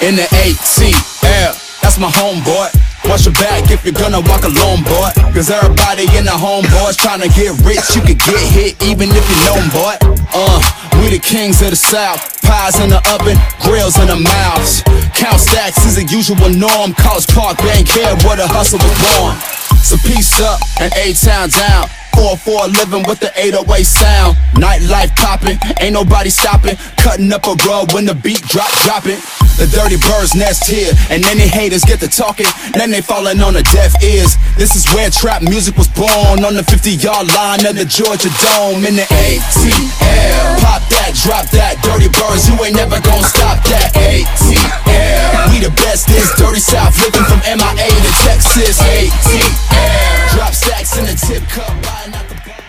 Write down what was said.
in the ATL. That's my homeboy. Watch your back if you're gonna walk alone, boy. Cause everybody in the homeboys tryna get rich. You could get hit even if you know 'em, boy. We the kings of the South. Pies in the oven, grills in the mouths. Count stacks is a usual norm. College Park, they ain't care where the hustle was born. So peace up and A-Town down. 4-4 living with the 808 sound. Nightlife popping, ain't nobody stopping. Cutting up a rug when the beat dropping. The dirty birds nest here, and any haters get to talking, then they falling on the deaf ears. This is where trap music was born, on the 50-yard line of the Georgia Dome in the ATL. Pop that, drop that, dirty birds, you ain't never gonna stop that. ATL. We the best, this dirty South, living from MIA to Texas. ATL. Drop